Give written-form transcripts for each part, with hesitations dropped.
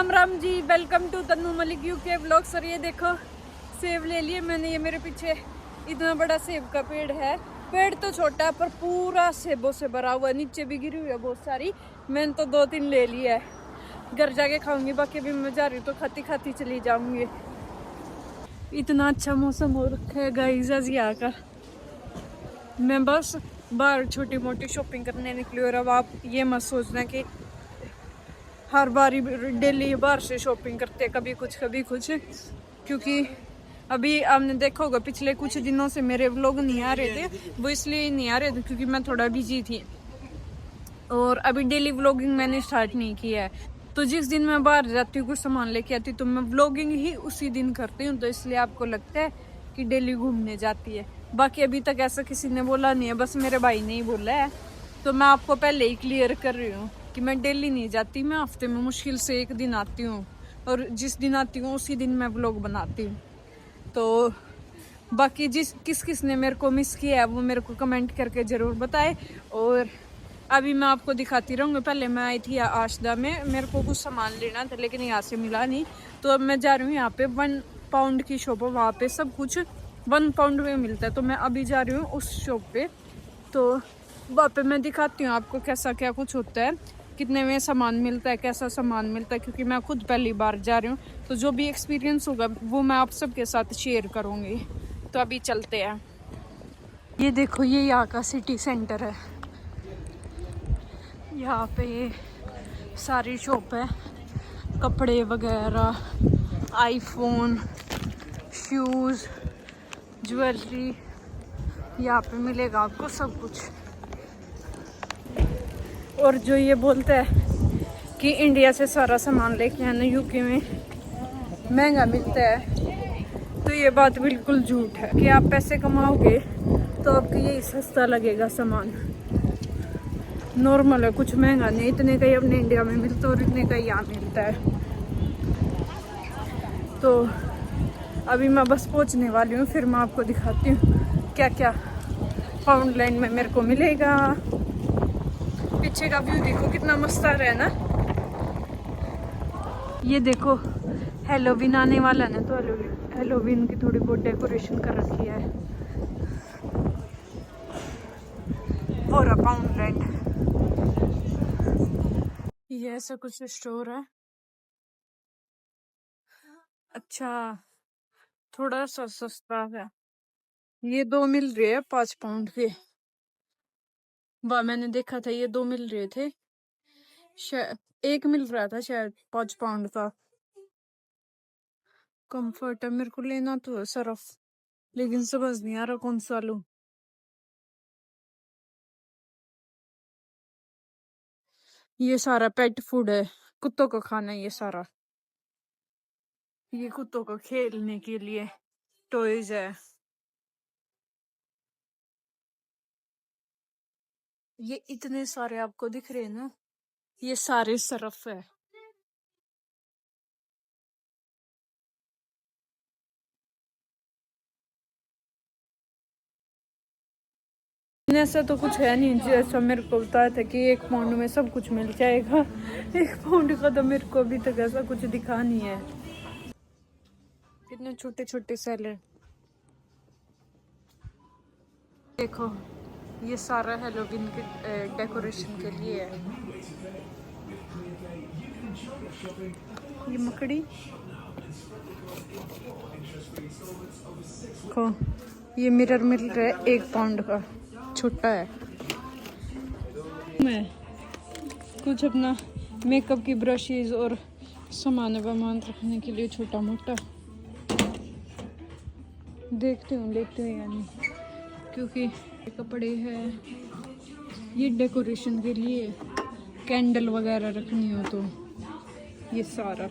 Ram Ram ji, welcome to Tannu Malik UK vlog. Sir ये देखो सेब ले लिए मैंने। ये मेरे पीछे इतना बड़ा सेब का पेड़ है। पेड़ तो छोटा है पर पूरा सेबों से भरा हुआ, नीचे भी गिरी हुई है बहुत सारी। मैंने तो 2-3 ले लिया है, घर जाके खाऊंगी। बाकी भी मैं जा रही हूँ तो खाती खाती चली जाऊंगी। इतना अच्छा मौसम हो रखा है गाइस आज यहाँ का। मैं बस बाहर छोटी मोटी शॉपिंग करने निकली। और अब आप ये मत सोचना कि हर बार डेली बाहर से शॉपिंग करते हैं, कभी कुछ, क्योंकि अभी आपने देखा होगा पिछले कुछ दिनों से मेरे व्लॉग नहीं आ रहे थे। वो इसलिए नहीं आ रहे थे क्योंकि मैं थोड़ा बिजी थी और अभी डेली व्लॉगिंग मैंने स्टार्ट नहीं किया है। तो जिस दिन मैं बाहर जाती हूँ कुछ सामान लेके आती हूँ तो मैं व्लॉगिंग ही उसी दिन करती हूँ। तो इसलिए आपको लगता है कि डेली घूमने जाती है। बाकी अभी तक ऐसा किसी ने बोला नहीं है, बस मेरे भाई ने ही बोला है। तो मैं आपको पहले ही क्लियर कर रही हूँ कि मैं डेली नहीं जाती, मैं हफ्ते में मुश्किल से 1 दिन आती हूँ। और जिस दिन आती हूँ उसी दिन मैं व्लॉग बनाती हूँ। तो बाकी किस किस ने मेरे को मिस किया है वो मेरे को कमेंट करके ज़रूर बताए। और अभी मैं आपको दिखाती रहूँगी। पहले मैं आई थी आशदा में, मेरे को कुछ सामान लेना था लेकिन यहाँ से मिला नहीं। तो अब मैं जा रही हूँ यहाँ पे 1 पाउंड की शॉप है, वहाँ पे सब कुछ 1 पाउंड में मिलता है। तो मैं अभी जा रही हूँ उस शॉप पे। तो वहाँ पे मैं दिखाती हूँ आपको कैसा क्या कुछ होता है, कितने में सामान मिलता है, कैसा सामान मिलता है। क्योंकि मैं खुद पहली बार जा रही हूँ तो जो भी एक्सपीरियंस होगा वो मैं आप सबके साथ शेयर करूँगी। तो अभी चलते हैं। ये देखो ये यहाँ का सिटी सेंटर है। यहाँ पे सारी शॉप है, कपड़े वगैरह, आईफोन, शूज़, ज्वेलरी, यहाँ पे मिलेगा आपको सब कुछ। और जो ये बोलता है कि इंडिया से सारा सामान लेके आना यूके में महंगा मिलता है, तो ये बात बिल्कुल झूठ है। कि आप पैसे कमाओगे तो आपको यही सस्ता लगेगा सामान। नॉर्मल है, कुछ महंगा नहीं। इतने का ही अपने इंडिया में मिलता है और इतने का ही यहाँ मिलता है। तो अभी मैं बस पहुँचने वाली हूँ, फिर मैं आपको दिखाती हूँ क्या क्या पाउंड लाइन में मेरे को मिलेगा। पीछे का व्यू देखो कितना मस्त आ रहा है ना। ये देखो हेलोवीन आने वाला है ना, तो हेलोवीन की थोड़ी बहुत डेकोरेशन कर रखी है। और पाउंड लैंड ये ऐसा कुछ स्टोर है। अच्छा थोड़ा सा सस्ता है। ये 2 मिल रहे हैं 5 पाउंड के। वाह मैंने देखा था ये 2 मिल रहे थे, शायद 1 मिल रहा था शायद 5 पाउंड का। कंफर्ट है, मेरे को लेना तो है सरफ, लेकिन समझ नहीं आ रहा कौन सा लूं। ये सारा पेट फूड है, कुत्तों का खाना है ये सारा। ये कुत्तों को खेलने के लिए टॉयज है। ये इतने सारे आपको दिख रहे हैं ना, ये सारे सरफ है। ऐसा तो कुछ है नहीं जैसा मेरे को बताया था कि 1 पाउंड में सब कुछ मिल जाएगा। 1 पाउंड का तो मेरे को अभी तक ऐसा कुछ दिखा नहीं है। कितने छोटे छोटे सैलेड देखो। ये सारा हेलोवीन के डेकोरेशन के लिए है। ये मकड़ी देखो, ये मिरर मिल रहा है 1 पाउंड का, छोटा है। मैं कुछ अपना मेकअप की ब्रशेज और सामान वामान रखने के लिए छोटा मोटा देखती हूँ लेती हूँ यानी, क्योंकि कपड़े हैं ये डेकोरेशन के लिए, कैंडल वगैरह रखनी हो तो ये सारा।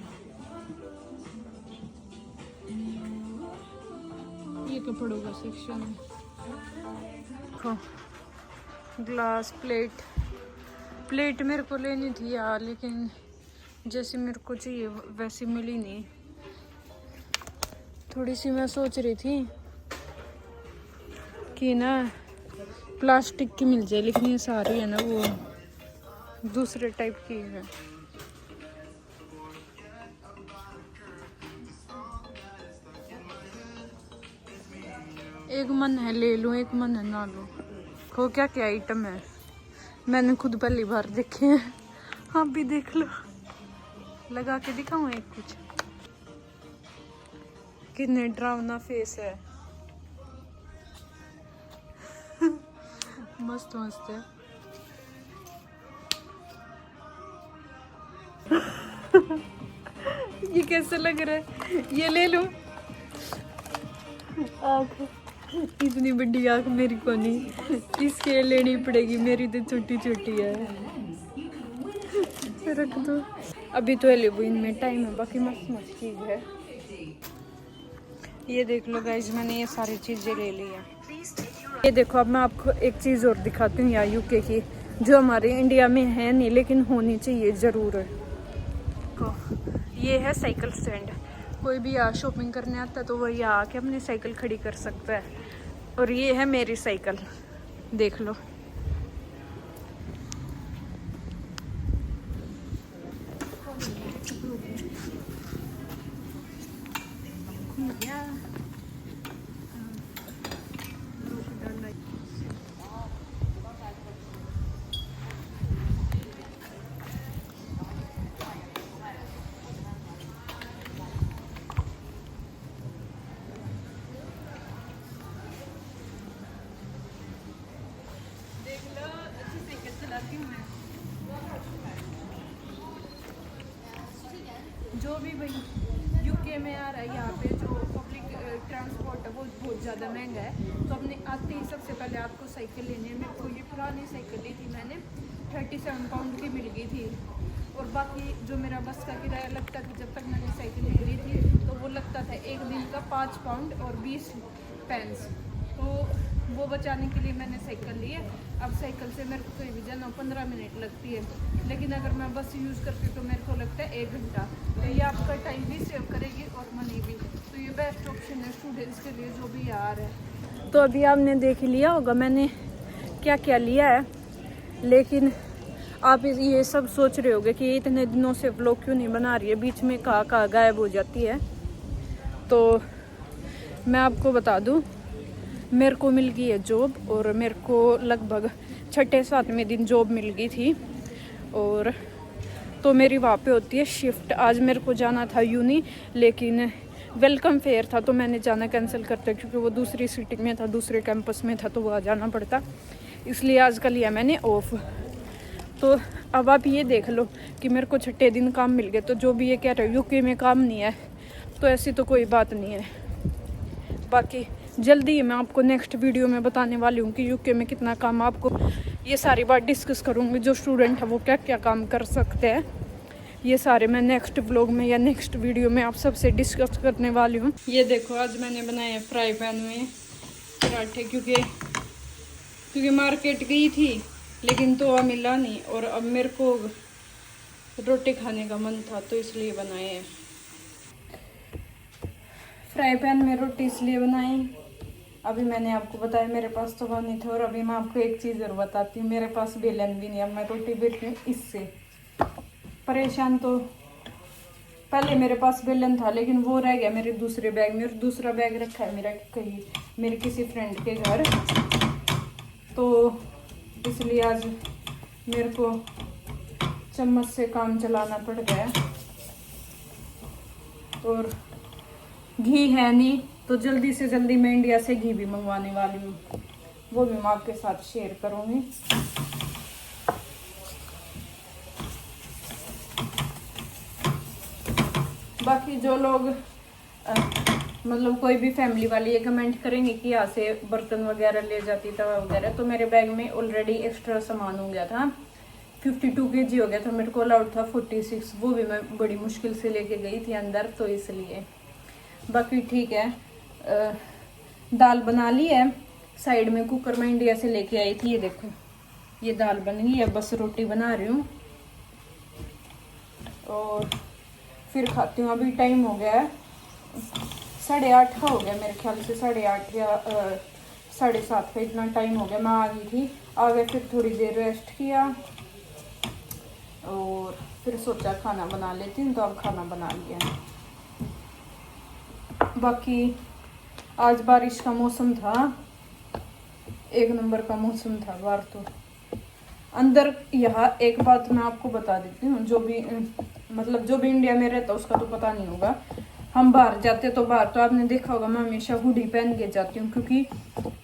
ये कपड़ों का सेक्शन है। देखो ग्लास प्लेट मेरे को लेनी थी यार, लेकिन जैसे मेरे को चाहिए वैसी मिली नहीं। थोड़ी सी मैं सोच रही थी कि ना प्लास्टिक की मिल जाए, लेकिन ये सारी है ना वो दूसरे टाइप की है। एक मन है ले लूं, एक मन है ना लूं। खो क्या क्या आइटम है, मैंने खुद पहली बार देखे हैं। आप भी देख लो, लगा के दिखाऊं एक कुछ। कितने डरावना फेस है। मस्त मस्त है। ये कैसे लग रहा है, ये ले लूं। आँख, इतनी बड़ी आँख मेरी को नहीं, इसके लेनी पड़ेगी, मेरी तो छोटी छोटी है। रख दो, अभी तो हेलोवीन में टाइम है, बाकी मस्त मस्त चीज़ है। ये देख लो गाइस, मैंने ये सारी चीज़ें ले ली हैं। ये देखो, अब मैं आपको एक चीज़ और दिखाती हूँ यहाँ यूके की, जो हमारे इंडिया में है नहीं लेकिन होनी चाहिए ज़रूर है। ये है साइकिल स्टैंड। कोई भी यहाँ शॉपिंग करने आता है तो वही आके अपनी साइकिल खड़ी कर सकता है। और ये है मेरी साइकिल, देख लो। जो भी भाई यूके में आ रहा है, यहाँ पे जो पब्लिक ट्रांसपोर्ट है वो बहुत ज़्यादा महंगा है। तो अपने आते ही सबसे पहले आपको साइकिल लेनी है। मेरे को ये पुरानी साइकिल ली थी मैंने, 37 पाउंड की मिल गई थी। और बाकी जो मेरा बस का किराया लगता था जब तक मैंने साइकिल ले ली थी, तो वो लगता था एक दिन का 5 पाउंड और 20 पेंस। तो वो बचाने के लिए मैंने साइकिल ली है। अब साइकिल से मेरे को कहीं भी जाना 15 मिनट लगती है, लेकिन अगर मैं बस यूज़ करती हूँ तो मेरे को लगता है 1 घंटा। तो ये आपका टाइम भी सेव करेगी और मनी भी। तो ये बेस्ट ऑप्शन है स्टूडेंट्स के लिए जो भी आ रहे हैं। तो अभी आपने देख लिया होगा मैंने क्या क्या लिया है, लेकिन आप ये सब सोच रहे होगे कि इतने दिनों से व्लॉग क्यों नहीं बना रही है, बीच में कहाँ गायब हो जाती है। तो मैं आपको बता दूँ, मेरे को मिल गई है जॉब, और मेरे को लगभग 6-7वें दिन जॉब मिल गई थी। और तो मेरी वहाँ पे होती है शिफ्ट। आज मेरे को जाना था यूनी, लेकिन वेलकम फेयर था तो मैंने जाना कैंसिल करता, क्योंकि वो दूसरी सिटी में था, दूसरे कैंपस में था, तो वहाँ जाना पड़ता, इसलिए आज का लिया मैंने ऑफ। तो अब आप ये देख लो कि मेरे को 6 दिन काम मिल गए। तो जो भी ये कह रहे हो यूके में काम नहीं है, तो ऐसी तो कोई बात नहीं है। बाकी जल्दी ही मैं आपको नेक्स्ट वीडियो में बताने वाली हूँ कि यूके में कितना काम, आपको ये सारी बात डिस्कस करूँगी। जो स्टूडेंट है वो क्या क्या काम कर सकते हैं, ये सारे मैं नेक्स्ट व्लॉग में या नेक्स्ट वीडियो में आप सबसे डिस्कस करने वाली हूँ। ये देखो, आज मैंने बनाए हैं फ्राई पैन में पराठे, क्योंकि मार्केट गई थी लेकिन तो वह मिला नहीं, और अब मेरे को रोटी खाने का मन था तो इसलिए बनाए हैं। फ्राई पैन में रोटी इसलिए बनाई, अभी मैंने आपको बताया मेरे पास तो वह नहीं था। और अभी मैं आपको एक चीज़ और बताती हूँ, मेरे पास बेलन भी नहीं है। अब मैं रोटी बेलती हूँ इससे, परेशान। तो पहले मेरे पास बेलन था लेकिन वो रह गया मेरे दूसरे बैग में, और दूसरा बैग रखा है मेरा कहीं मेरे किसी फ्रेंड के घर, तो इसलिए आज मेरे को चम्मच से काम चलाना पड़ गया। और घी है नहीं, तो जल्दी से जल्दी मैं इंडिया से घी भी मंगवाने वाली हूँ, वो भी मैं आपके साथ शेयर करूँगी। बाकी जो लोग मतलब कोई भी फैमिली वाली ये कमेंट करेंगे कि यहाँ से बर्तन वगैरह ले जाती तवा वगैरह, तो मेरे बैग में ऑलरेडी एक्स्ट्रा सामान हो गया था, 52 kg हो गया था। मेरे को अलाउड था 46, वो भी मैं बड़ी मुश्किल से लेके गई थी अंदर, तो इसलिए। बाकी ठीक है। दाल बना ली है साइड में, कुकर में इंडिया से लेके आई थी। ये देखो, ये दाल बन गई है, बस रोटी बना रही हूँ और फिर खाती हूँ। अभी टाइम हो गया है 8:30 का हो गया मेरे ख्याल से, 8:30 या 7:30 का, इतना टाइम हो गया। मैं आ गई थी, आ गए, फिर थोड़ी देर रेस्ट किया और फिर सोचा खाना बना लेती हूँ, तो अब खाना बना लिया। बाकी आज बारिश का मौसम था, एक नंबर का मौसम था बाहर तो। अंदर यहाँ एक बात मैं आपको बता देती हूँ, जो भी मतलब जो भी इंडिया में रहता उसका तो पता नहीं होगा। हम बाहर जाते तो बाहर तो आपने देखा होगा मैं हमेशा हुडी पहन के जाती हूँ, क्योंकि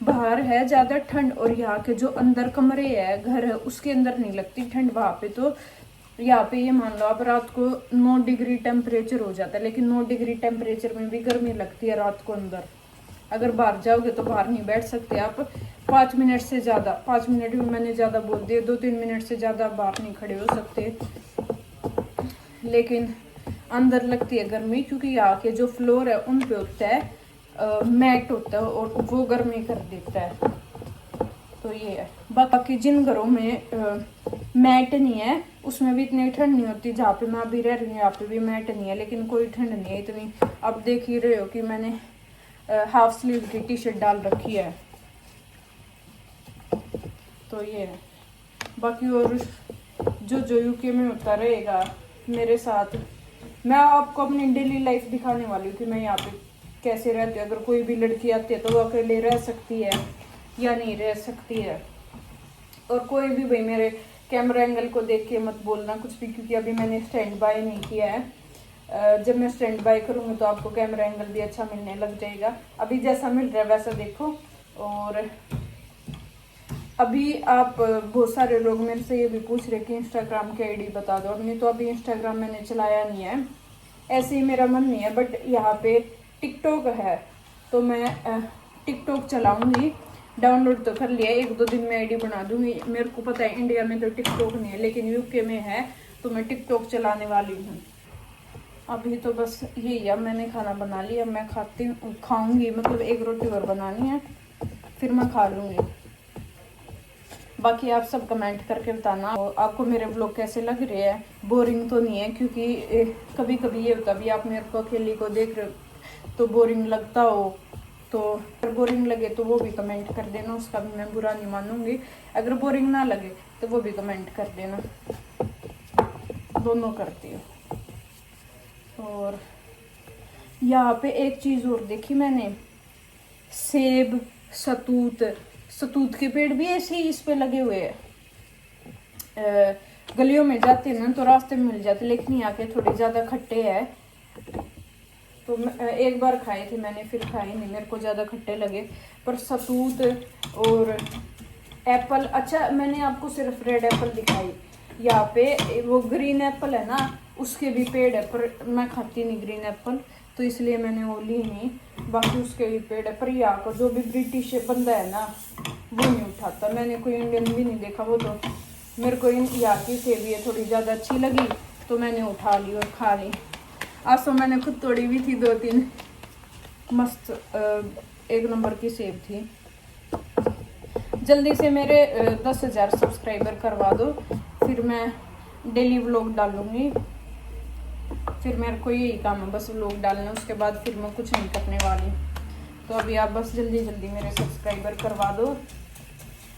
बाहर है ज़्यादा ठंड और यहाँ के जो अंदर कमरे है घर है उसके अंदर नहीं लगती ठंड। वहाँ पे तो यहाँ पे ये मान लो आप रात को 9 डिग्री टेम्परेचर हो जाता है, लेकिन 9 डिग्री टेम्परेचर में भी गर्मी लगती है रात को अंदर। अगर बाहर जाओगे तो बाहर नहीं बैठ सकते आप 5 मिनट से ज़्यादा, 5 मिनट भी मैंने ज़्यादा बोल दिया, 2-3 मिनट से ज़्यादा बाहर नहीं खड़े हो सकते। लेकिन अंदर लगती है गर्मी, क्योंकि यहाँ के जो फ्लोर है उन पे होता है मैट होता है और वो गर्मी कर देता है। तो ये है। बाकी जिन घरों में मैट नहीं है उसमें भी इतनी ठंड नहीं होती। जहाँ पे मैं अभी रह रही हूँ यहाँ पे भी मैट नहीं है, लेकिन कोई ठंड नहीं है इतनी। अब देख ही रहे हो कि मैंने हाफ स्लीव की टी शर्ट डाल रखी है। तो ये है। बाकी और जो यूके में होता रहेगा मेरे साथ, मैं आपको अपनी डेली लाइफ दिखाने वाली हूँ कि मैं यहाँ पे कैसे रहती हूँ। अगर कोई भी लड़की आती है तो वो अकेले रह सकती है या नहीं रह सकती है। और कोई भी भाई मेरे कैमरा एंगल को देख के मत बोलना कुछ भी, क्योंकि अभी मैंने स्टैंड बाय नहीं किया है। जब मैं स्टैंड बाय करूँगी तो आपको कैमरा एंगल भी अच्छा मिलने लग जाएगा। अभी जैसा मिल रहा है वैसा देखो। और अभी आप बहुत सारे लोग मेरे से ये भी पूछ रहे कि इंस्टाग्राम की आईडी बता दो। नहीं तो अभी इंस्टाग्राम मैंने चलाया नहीं है, ऐसे ही मेरा मन नहीं है। बट यहाँ पे टिकटॉक है तो मैं टिकटॉक चलाऊंगी। डाउनलोड तो कर लिया, 1-2 दिन में आईडी बना दूंगी। मेरे को पता है इंडिया में तो टिकटॉक नहीं है, लेकिन यूके में है तो मैं टिकटॉक चलाने वाली हूँ। अभी तो बस यही है, मैंने खाना बना लिया, मैं खाऊंगी। मतलब 1 रोटी और बनानी है, फिर मैं खा लूँगी। बाकी आप सब कमेंट करके बताना आपको मेरे व्लॉग कैसे लग रहे हैं। बोरिंग तो नहीं है, क्योंकि कभी कभी ये होता भी आप मेरे को अकेली को देख रहे हो तो बोरिंग लगता हो। तो अगर बोरिंग लगे तो वो भी कमेंट कर देना, उसका भी मैं बुरा नहीं मानूंगी। अगर बोरिंग ना लगे तो वो भी कमेंट कर देना, दोनों करती हूँ। और यहाँ पे एक चीज़ और देखी मैंने, सेब, सतूत के पेड़ भी ऐसे ही इस पे लगे हुए हैं। गलियों में जाते हैं ना तो रास्ते में मिल जाते, लेकिन यहाँ के थोड़े ज़्यादा खट्टे हैं। तो एक बार खाए थे मैंने, फिर खाए नहीं, मेरे को ज़्यादा खट्टे लगे। पर सतूत और एप्पल, अच्छा मैंने आपको सिर्फ रेड एप्पल दिखाई। यहाँ पे वो ग्रीन एप्पल है ना, उसके भी पेड़ है, पर मैं खाती नहीं ग्रीन एप्पल, तो इसलिए मैंने वो ली नहीं। बाकी उसके भी पेड़ है। पर यहाँ का जो भी ब्रिटिश बंदा है ना वो नहीं उठाता। मैंने कोई इंडियन भी नहीं देखा। वो तो मेरे को यहाँ की सेब ये थोड़ी ज़्यादा अच्छी लगी तो मैंने उठा ली और खा ली। आज तो मैंने खुद तोड़ी भी थी 2-3, मस्त 1 नंबर की सेब थी। जल्दी से मेरे 10,000 सब्सक्राइबर करवा दो, फिर मैं डेली व्लॉग डालूंगी। फिर मेरे को यही काम है, बस व्लॉग डालना, उसके बाद फिर मैं कुछ नहीं करने वाली। तो अभी आप बस जल्दी जल्दी मेरे सब्सक्राइबर करवा दो।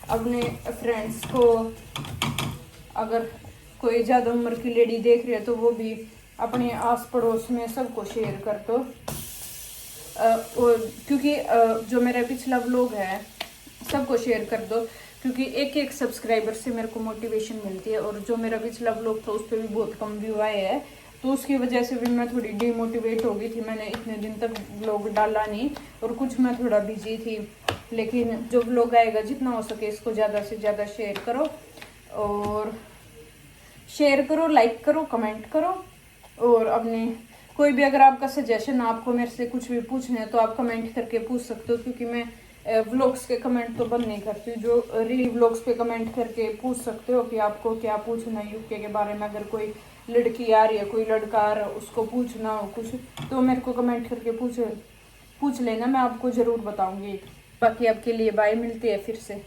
अपने फ्रेंड्स को, अगर कोई ज़्यादा उम्र की लेडी देख रही है तो वो भी अपने आस पड़ोस में सबको शेयर कर दो। क्योंकि जो मेरा पिछला व्लॉग है सबको शेयर कर दो, क्योंकि एक सब्सक्राइबर से मेरे को मोटिवेशन मिलती है। और जो मेरा पिछला व्लॉग था उस पर भी बहुत कम व्यू आए हैं, तो उसकी वजह से भी मैं थोड़ी डिमोटिवेट हो गई थी। मैंने इतने दिन तक व्लॉग डाला नहीं, और कुछ मैं थोड़ा बिजी थी। लेकिन जो व्लॉग आएगा जितना हो सके इसको ज़्यादा से ज़्यादा शेयर करो, और शेयर करो, लाइक करो, कमेंट करो। और अपने कोई भी अगर आपका सजेशन, आपको मेरे से कुछ भी पूछना है तो आप कमेंट करके पूछ सकते हो, क्योंकि मैं व्लॉग्स के कमेंट तो बंद नहीं करती हूँ। जो रील व्लॉग्स पे कमेंट करके पूछ सकते हो कि आपको क्या पूछना है यूके के बारे में। अगर कोई लड़की आ रही है, कोई लड़का आ रहा है, उसको पूछना हो कुछ, तो मेरे को कमेंट करके पूछ लेना, मैं आपको ज़रूर बताऊँगी। बाकी आपके लिए बाय, मिलती है फिर से।